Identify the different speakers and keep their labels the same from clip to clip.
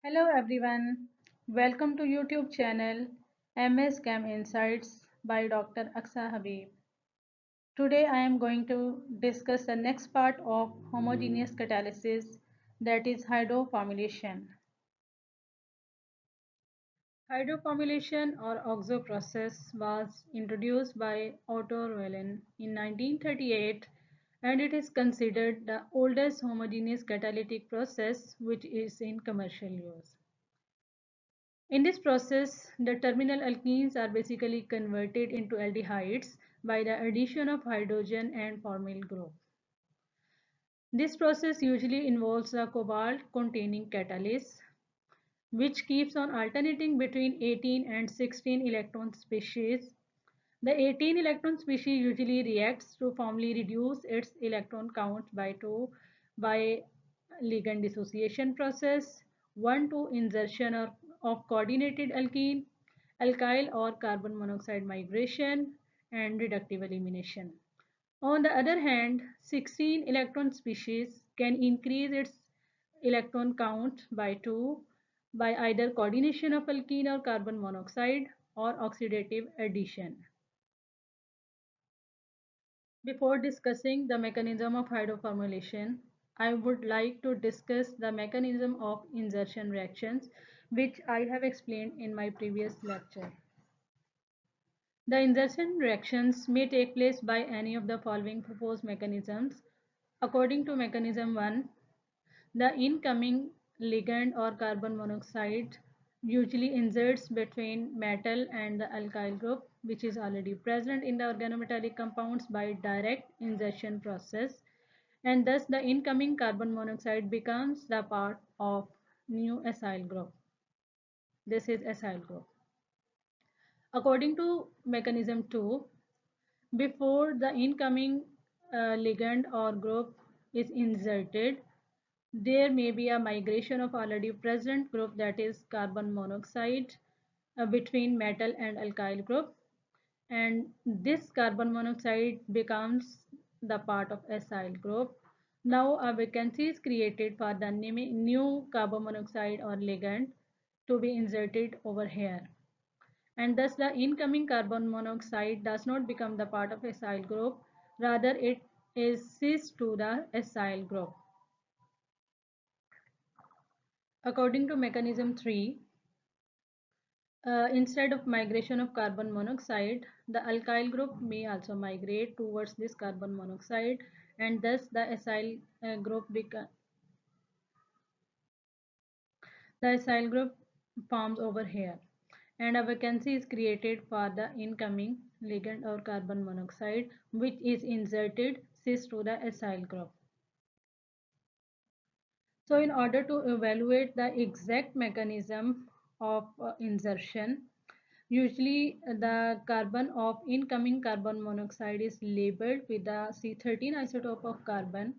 Speaker 1: Hello everyone, welcome to YouTube channel MS Chem Insights by Dr. Aksa Habib. Today I am going to discuss the next part of homogeneous catalysis, that is hydroformylation. Hydroformylation or oxo process was introduced by Otto Wellen in 1938, and it is considered the oldest homogeneous catalytic process which is in commercial use. In this process, the terminal alkenes are basically converted into aldehydes by the addition of hydrogen and formyl group. This process usually involves a cobalt-containing catalyst, which keeps on alternating between 18 and 16 electron species. The 18 electron species usually reacts to formally reduce its electron count by 2 by ligand dissociation process, 1 to insertion of coordinated alkene, alkyl or carbon monoxide migration, and reductive elimination. On the other hand, 16 electron species can increase its electron count by 2 by either coordination of alkene or carbon monoxide or oxidative addition. Before discussing the mechanism of hydroformylation, I would like to discuss the mechanism of insertion reactions, which I have explained in my previous lecture. The insertion reactions may take place by any of the following proposed mechanisms. According to mechanism 1, the incoming ligand or carbon monoxide usually inserts between metal and the alkyl group, which is already present in the organometallic compounds by direct insertion process, and thus the incoming carbon monoxide becomes the part of new acyl group. This is acyl group. According to mechanism 2, before the incoming ligand or group is inserted, there may be a migration of already present group, that is carbon monoxide, between metal and alkyl group, and this carbon monoxide becomes the part of acyl group. Now a vacancy is created for the new carbon monoxide or ligand to be inserted over here, and thus the incoming carbon monoxide does not become the part of acyl group, rather it is cis to the acyl group. According to mechanism 3, instead of migration of carbon monoxide, the alkyl group may also migrate towards this carbon monoxide, and thus the acyl group forms over here, and a vacancy is created for the incoming ligand or carbon monoxide, which is inserted cis to the acyl group. So in order to evaluate the exact mechanism of insertion, usually the carbon of incoming carbon monoxide is labeled with the C13 isotope of carbon,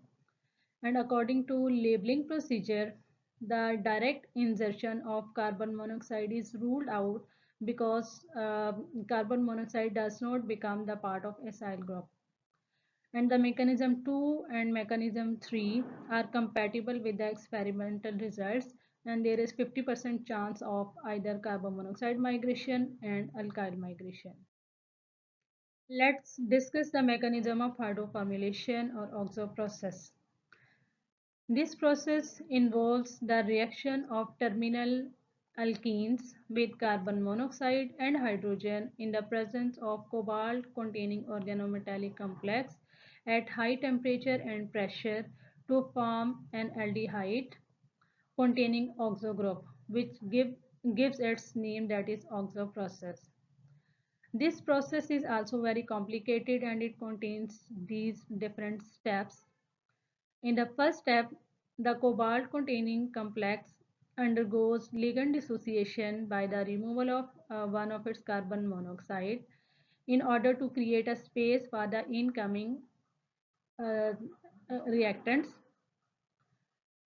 Speaker 1: and according to labeling procedure, the direct insertion of carbon monoxide is ruled out because carbon monoxide does not become the part of acyl group, and the mechanism 2 and mechanism 3 are compatible with the experimental results, and there is 50% chance of either carbon monoxide migration and alkyl migration. Let's discuss the mechanism of hydroformylation or OXO process. This process involves the reaction of terminal alkenes with carbon monoxide and hydrogen in the presence of cobalt-containing organometallic complex at high temperature and pressure to form an aldehyde containing oxo group, which gives its name, that is oxo process. This process is also very complicated and it contains these different steps. In the first step, the cobalt-containing complex undergoes ligand dissociation by the removal of one of its carbon monoxide in order to create a space for the incoming uh, reactants.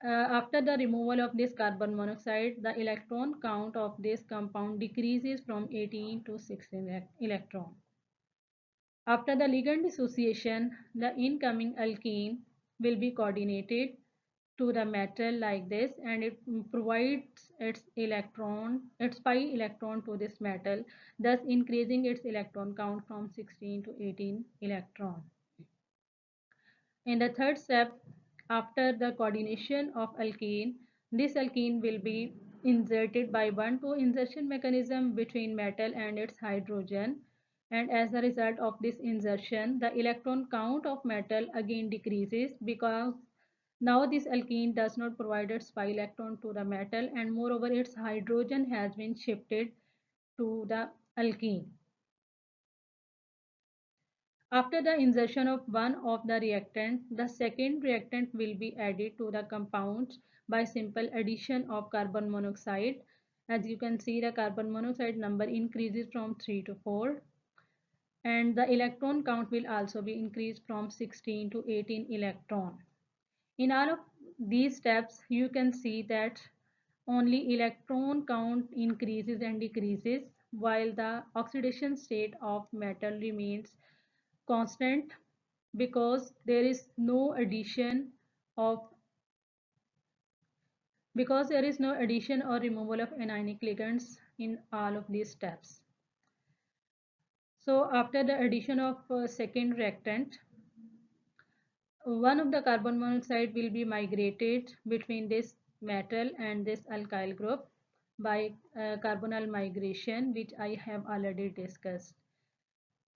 Speaker 1: After the removal of this carbon monoxide, the electron count of this compound decreases from 18 to 16 electron. After the ligand dissociation, the incoming alkene will be coordinated to the metal like this, and it provides its pi electron to this metal, thus increasing its electron count from 16 to 18 electron. In the third step, after the coordination of alkene, this alkene will be inserted by 1,2 insertion mechanism between metal and its hydrogen, and as a result of this insertion, the electron count of metal again decreases because now this alkene does not provide its pi electron to the metal, and moreover its hydrogen has been shifted to the alkene. After the insertion of one of the reactant, the second reactant will be added to the compound by simple addition of carbon monoxide. As you can see, the carbon monoxide number increases from 3 to 4, and the electron count will also be increased from 16 to 18 electron. In all of these steps, you can see that only electron count increases and decreases while the oxidation state of metal remains constant because there is no addition of or removal of anionic ligands in all of these steps. So after the addition of second reactant, one of the carbon monoxide will be migrated between this metal and this alkyl group by carbonyl migration, which I have already discussed.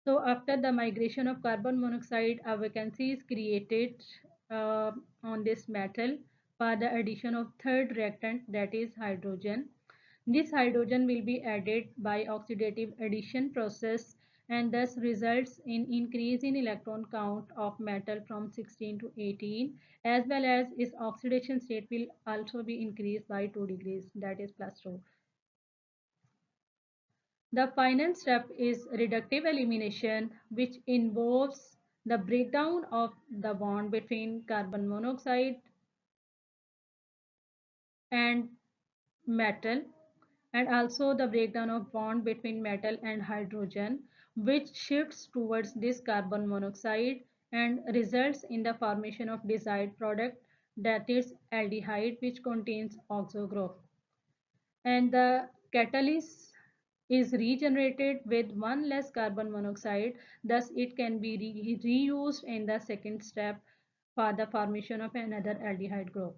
Speaker 1: So after the migration of carbon monoxide, a vacancy is created on this metal for the addition of third reactant, that is hydrogen. This hydrogen will be added by oxidative addition process and thus results in increase in electron count of metal from 16 to 18, as well as its oxidation state will also be increased by 2 degrees, that is plus 2. The final step is reductive elimination, which involves the breakdown of the bond between carbon monoxide and metal, and also the breakdown of bond between metal and hydrogen, which shifts towards this carbon monoxide and results in the formation of desired product, that is aldehyde, which contains oxo group. And the catalyst is regenerated with one less carbon monoxide, thus it can be reused in the second step for the formation of another aldehyde group.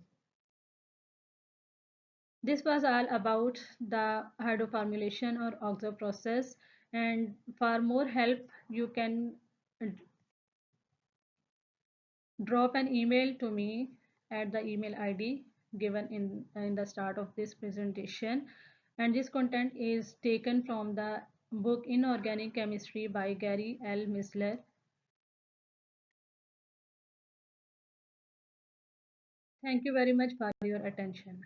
Speaker 1: This was all about the hydroformylation or oxo process, and for more help you can drop an email to me at the email ID given in the start of this presentation. And this content is taken from the book Inorganic Chemistry by Gary L. Misler. Thank you very much for your attention.